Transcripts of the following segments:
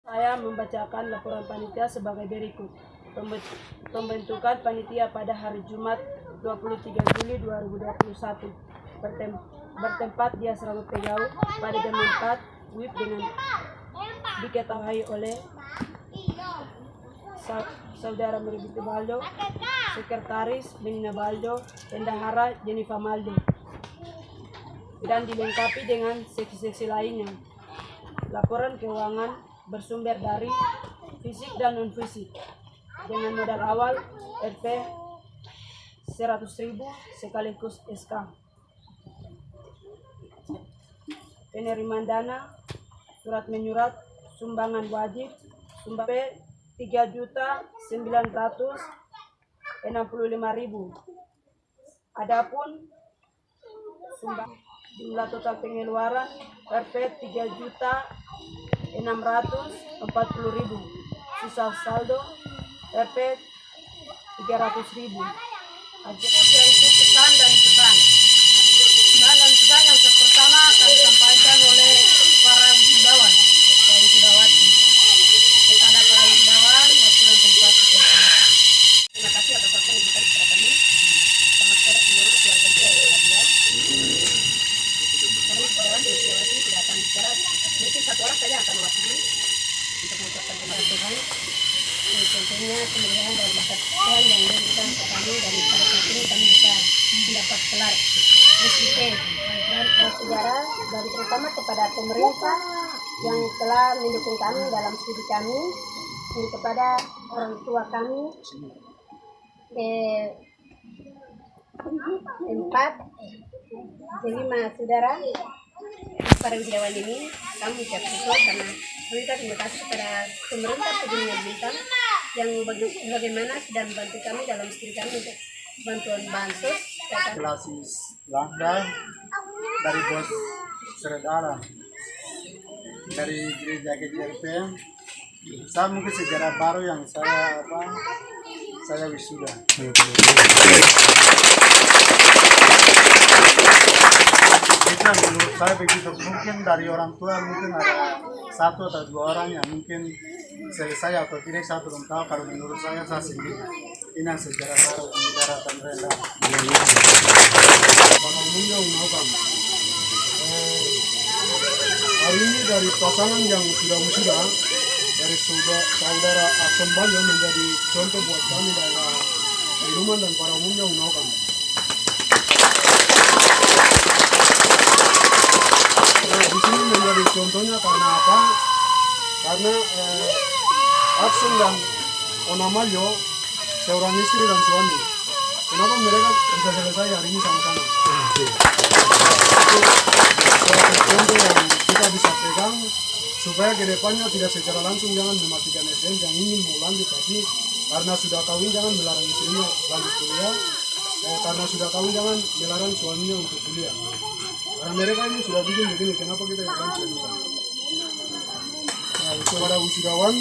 Saya membacakan laporan panitia sebagai berikut. Pembentukan panitia pada hari Jumat 23 Juli 2021 bertempat di Asrama Pegau pada jam 4 WIB dengan diketahui oleh Saudara Meribiti Baldo, Sekretaris Benina Baldo, Bendahara Jennifer Maldo, dan dilengkapi dengan seksi-seksi lainnya. Laporan keuangan bersumber dari fisik dan non-fisik dengan modal awal Rp 100.000 sekaligus SK. Penerimaan dana, surat menyurat, sumbangan wajib, sumbangan Rp3.965.000. Adapun jumlah total pengeluaran Rp3.640.000. Sisa saldo Rp300.000. Yaitu pesan dan pesan. Pesan dan pesan yang pertama akan disampaikan oleh para wisudawan, para wisudawati. Kepada para wisudawan, waktu dan tempat. Terima kasih atas waktu yang diberikan kepada kami. Selamat sore semua, keluarga saya yang berbahagia. Kami wisudawan dan wisudawati tidak akan bicara. Mungkin satu orang saja akan mewakili untuk mengucapkan terima kasih. Tentunya kemuliaan dan berkat Tuhan yang memberikan ke kami dari pada saat ini kami bisa mendapat gelar SIP dan saudara dari terutama kepada pemerintah yang telah mendukung kami dalam studi kami dan kepada orang tua kami 5 saudara para wisudawan ini kami ucap syukur karena kita terima kasih kepada pemerintah Pegunungan Bintang yang bagaimana sudah membantu kami dalam studi kami untuk bantuan bansos. Klasis Langga dari Bos Seredara dari Gereja GJRP. Saya mungkin sejarah baru yang saya wisuda. Itu yang menurut saya begitu, mungkin dari orang tua mungkin ada 1 atau 2 orang yang mungkin selesai atau tidak, saya belum tahu. Kalau menurut saya sendiri ini sejarah baru di negara pemerintah. Pada umumnya mengatakan hari ini dari pasangan yang sudah wisuda dari saudara Akson Baldo menjadi contoh buat kami daerah Pegunungan dan para umumnya mengatakan. Di sini menjadi contohnya karena apa? Karena Akson dan Onamalyo seorang istri dan suami. Kenapa mereka bisa selesai hari ini sama-sama? Itu suatu contoh yang kita bisa pegang supaya kedepannya tidak secara langsung jangan mematikan SDM yang ingin mau lanjut, tapi karena sudah kawin jangan melarang istrinya lanjut kuliah, karena sudah kawin jangan melarang suaminya untuk kuliah. Karena mereka ini sudah bikin begini, kenapa kita yang lanjut? Nah, kepada wisudawan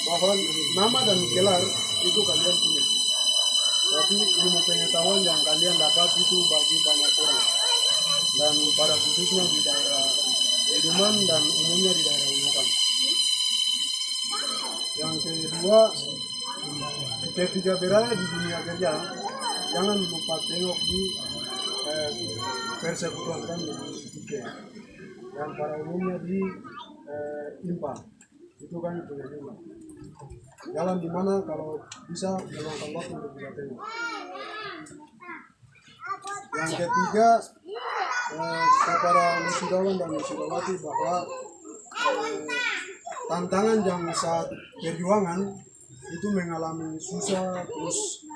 bahwa nama dan gelar itu kalian punya, tapi ilmu pengetahuan yang kalian dapat itu bagi banyak orang, dan pada khususnya di daerah Pegunungan dan umumnya di daerah Unukan. Yang kedua, ketika berada di dunia kerja, jangan lupa tengok di persekutuan kami dan pada umumnya di IMPA. Itu kan punya juga. Jalan di mana kalau bisa meluangkan waktu untuk bisa tengok. Yang ketiga, kepada wisudawan dan wisudawati bahwa tantangan yang saat perjuangan itu mengalami susah, terus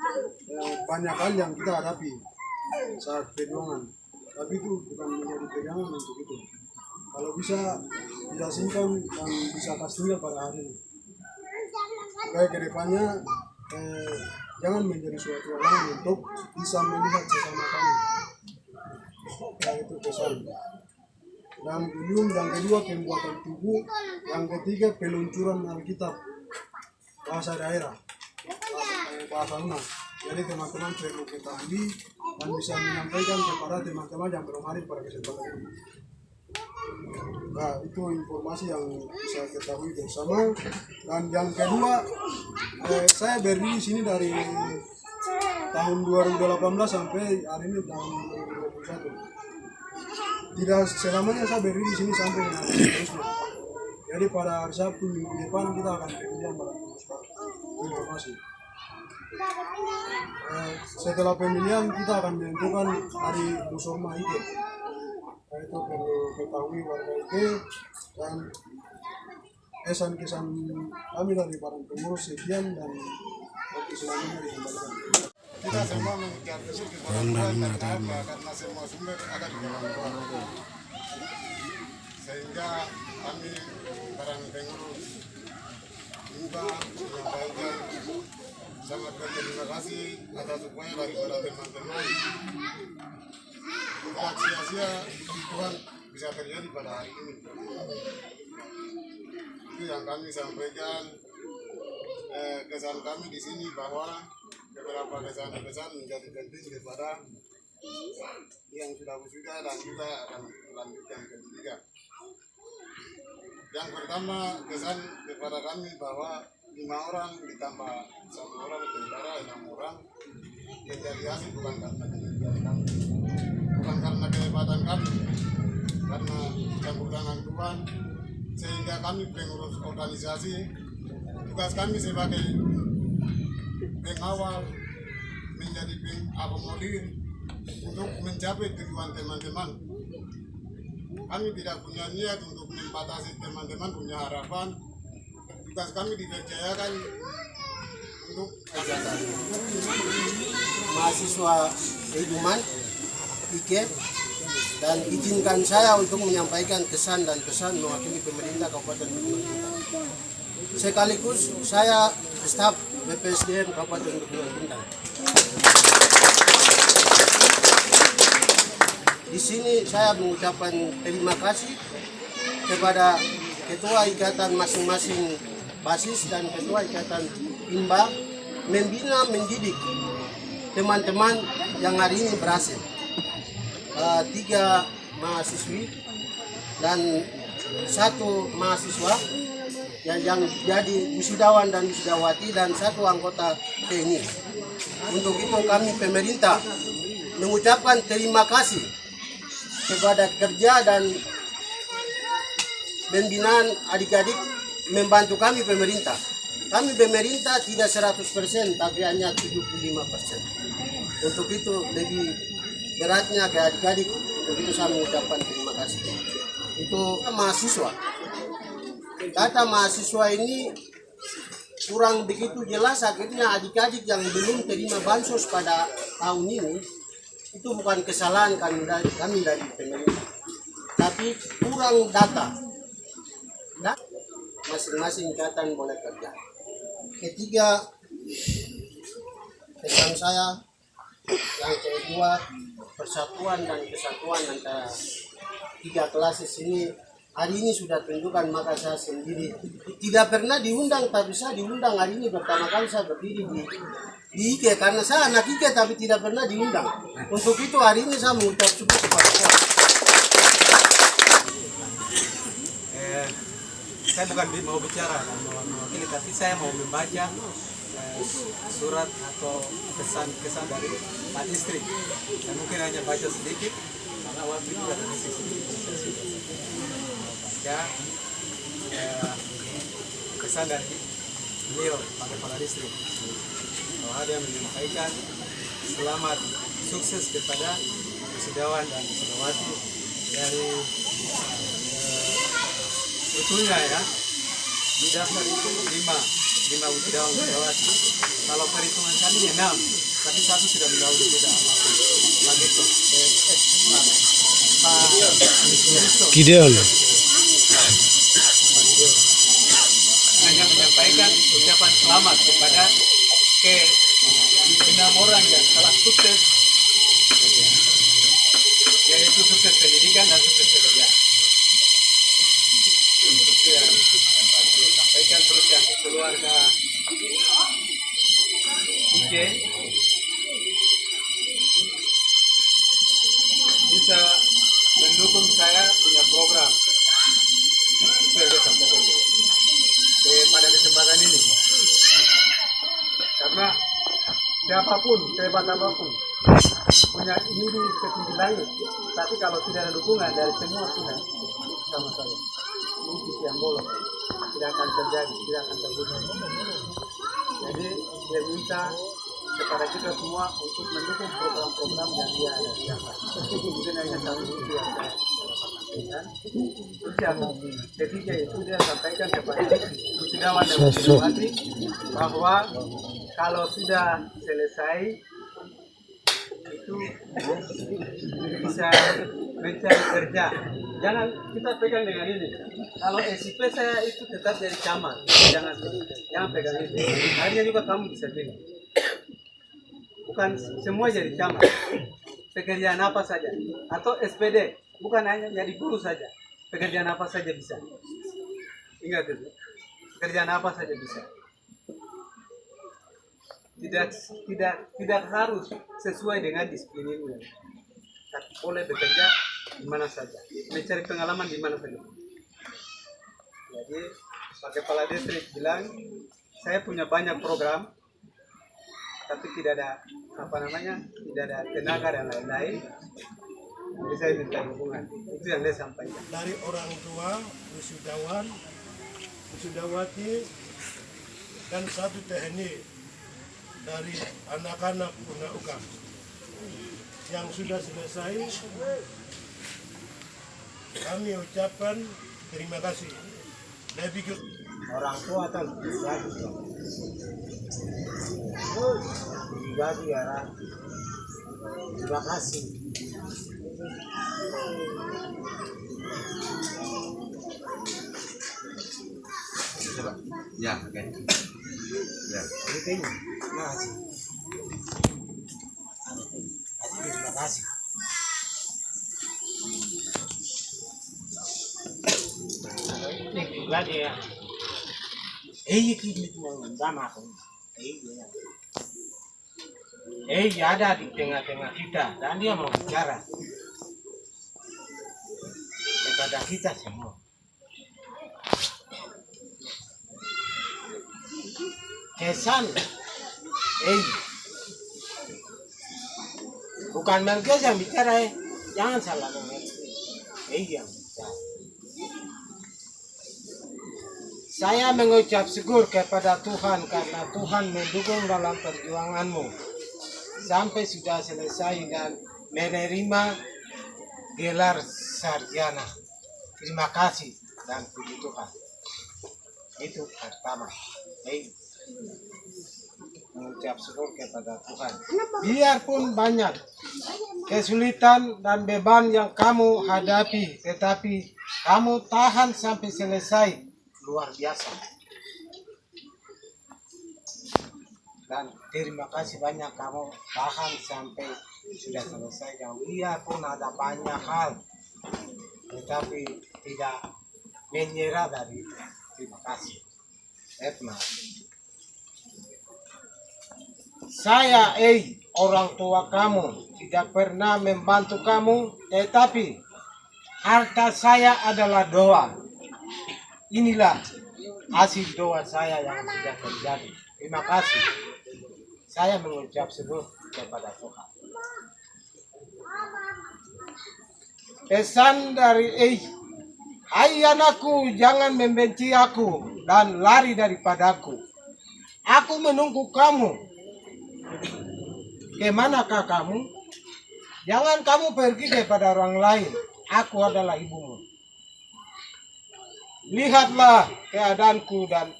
banyak hal yang kita hadapi saat perjuangan. Tapi itu bukan menjadi pegangan untuk itu. Kalau bisa tidak simpan dan bisa pastinya pada hari ini. Supaya kedepannya jangan menjadi suatu halangan untuk bisa melihat sesama kami. Itu pesan. Dan belum yang kedua pembuatan tubuh, yang ketiga peluncuran Alkitab bahasa daerah, bahasa Unak. Jadi teman-teman perlu ketahui dan bisa menyampaikan kepada teman-teman yang belum hadir pada kesempatan ini. Nah, itu informasi yang bisa ketahui bersama. Dan yang kedua, saya berdiri di sini dari tahun 2018 sampai hari ini tahun 2021. Tidak selamanya saya berdiri di sini sampai dengan seterusnya. Jadi pada hari Sabtu minggu depan kita akan pemilihan pada informasi. Setelah pemilihan kita akan menentukan hari Musorma itu. Itu perlu ketahui warga itu, dan kesan-kesan kami dari para pengurus sekian, dan waktu selanjutnya dikembalikan. Kita semua mengucap bersyukur kepada Tuhan karena semua sumber ada di dalam Tuhan. Sehingga kami para pengurus juga menyampaikan sangat berterima kasih atas upaya daripada teman-teman. Tidak sia-sia Tuhan bisa terjadi pada hari ini. Itu yang kami sampaikan. Kesan kami di sini bahwa beberapa kesan-kesan menjadi penting daripada yang sudah wisuda dan juga akan melanjutkan pendidikan. Yang pertama, kesan kepada kami bahwa 5 orang ditambah 1 orang tentara, 6 orang menjadi hasil bukan karena kemenangan kami, bukan karena kehebatan kami, karena campur tangan Tuhan, sehingga kami pengurus organisasi, tugas kami sebagai pengawal menjadi pengakomodir untuk mencapai tujuan teman-teman. Kami tidak punya niat untuk membatasi teman-teman punya harapan. Tugas kami dipercayakan untuk ajakan mahasiswa Riduman IKE, dan izinkan saya untuk menyampaikan kesan dan pesan mewakili pemerintah Kabupaten Bukit Bintang. Sekaligus saya staf BPSDM Kabupaten Bukit Bintang. Di sini saya mengucapkan terima kasih kepada ketua ikatan masing-masing basis dan ketua ikatan Imba membina mendidik teman-teman yang hari ini berhasil. 3 mahasiswi dan 1 mahasiswa yang jadi wisudawan dan wisudawati, dan 1 anggota TNI. Untuk itu kami pemerintah mengucapkan terima kasih kepada kerja dan pembinaan adik-adik membantu kami pemerintah. Kami pemerintah tidak 100%, tapi hanya 75%. Untuk itu lebih beratnya ke adik-adik. Untuk itu saya mengucapkan terima kasih. Itu mahasiswa. Kata mahasiswa ini kurang begitu jelas, akhirnya adik-adik yang belum terima bansos pada tahun ini, itu bukan kesalahan kami dari pemerintah, tapi kurang data. Nah, masing-masing ikatan boleh kerja. Ketiga, pesan saya yang kedua, persatuan dan kesatuan antara 3 kelas ini hari ini sudah tunjukkan. Maka saya sendiri tidak pernah diundang, tapi saya diundang hari ini pertama kali saya berdiri di IKE, karena saya anak IKE tapi tidak pernah diundang. Untuk itu hari ini saya mengucap syukur kepada Tuhan. Saya bukan mau bicara dan mewakili, tapi saya mau membaca surat atau kesan dari Pak Istri, dan mungkin hanya baca sedikit karena waktu itu ada sedikit. Baca kesan dari beliau Pak Kepala Distrik, bahwa dia menyampaikan selamat sukses kepada wisudawan dan wisudawati dari sebetulnya ya, di daftar itu 5 wisudawan wisudawati. Kalau perhitungan kami 6, tapi 1 sudah mendahului kita. Pak Gito, Pak Gideon. hanya menyampaikan ucapan selamat kepada ke-6 orang yang telah sukses, yaitu sukses pendidikan dan sukses pekerjaan. Itu yang dapat dia sampaikan. Terus yang keluarga IKE bisa mendukung saya punya program apapun, sehebat apapun, punya ini di setinggi langit, tapi kalau tidak ada dukungan dari semua pihak sama saya, ini TV yang bolong tidak akan terjadi, tidak akan terwujud. Jadi dia minta kepada kita semua untuk mendukung program-program yang dia ada siapkan. Mungkin hanya satu itu yang saya sampaikan. Terus yang ketiga itu dia sampaikan kepada Kusidawan dan Kusidawati bahwa kalau sudah selesai itu bisa mencari kerja. Jangan kita pegang dengan ini. Kalau SIP saya itu tetap dari camat, jangan pegang itu. Akhirnya juga kamu bisa gini. Bukan semua jadi camat, pekerjaan apa saja, atau SPD, bukan hanya jadi guru saja, pekerjaan apa saja bisa. Ingat itu, pekerjaan apa saja bisa. Tidak harus sesuai dengan disiplinnya, tapi boleh bekerja di mana saja, mencari pengalaman di mana saja. Jadi Pak Kepala Distrik bilang, saya punya banyak program, tapi tidak ada tidak ada tenaga dan lain-lain. Jadi saya minta dukungan. Itu yang dia sampaikan. Dari orang tua, wisudawan, wisudawati, dan satu teknik dari anak-anak UNA yang sudah selesai. Kami ucapkan terima kasih. Lebih ke Orang tua kan jadi ya, terima kasih. Ya, oke. Ya. Terima kasih. Terima kasih. Ini dia. Ini sama aku. Ada di tengah-tengah kita dan dia mau bicara kepada kita semua. Kesan, bukan Melkes yang bicara, jangan salah mengerti. Yang bicara. Saya mengucap syukur kepada Tuhan karena Tuhan mendukung dalam perjuanganmu sampai sudah selesai dan menerima gelar sarjana. Terima kasih dan puji Tuhan. Itu pertama. Mengucap syukur kepada Tuhan. Biarpun banyak kesulitan dan beban yang kamu hadapi, tetapi kamu tahan sampai selesai. Luar biasa. Dan terima kasih banyak kamu tahan sampai sudah selesai. Dan biarpun ada banyak hal, tetapi tidak menyerah dari itu. Terima kasih. Etna. Saya orang tua kamu tidak pernah membantu kamu, tetapi harta saya adalah doa. Inilah hasil doa saya yang sudah terjadi. Terima kasih. Saya mengucap syukur kepada Tuhan. Pesan dari hai anakku, jangan membenci aku dan lari daripadaku. Aku menunggu kamu. Kemanakah kamu? Jangan kamu pergi kepada orang lain. Aku adalah ibumu. Lihatlah keadaanku dan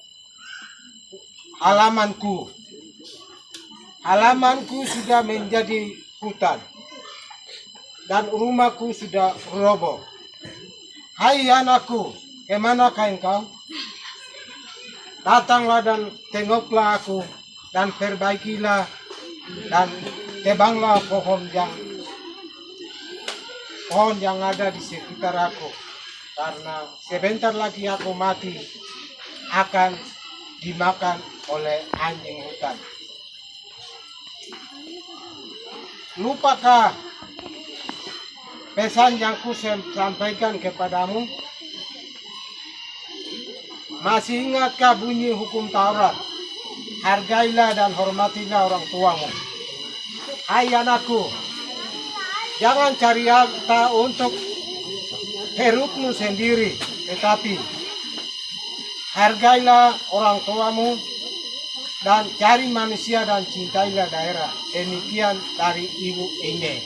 halamanku. Halamanku sudah menjadi hutan. Dan rumahku sudah roboh. Hai anakku, kemanakah engkau? Datanglah dan tengoklah aku. Dan perbaikilah dan tebanglah pohon yang ada di sekitar aku. Karena sebentar lagi aku mati akan dimakan oleh anjing hutan. Lupakah pesan yang ku sampaikan kepadamu? Masih ingatkah bunyi hukum Taurat? Hargailah dan hormatilah orang tuamu. hai anakku, jangan cari harta untuk perutmu sendiri, tetapi hargailah orang tuamu dan cari manusia dan cintailah daerah. Demikian dari Ibu Ine.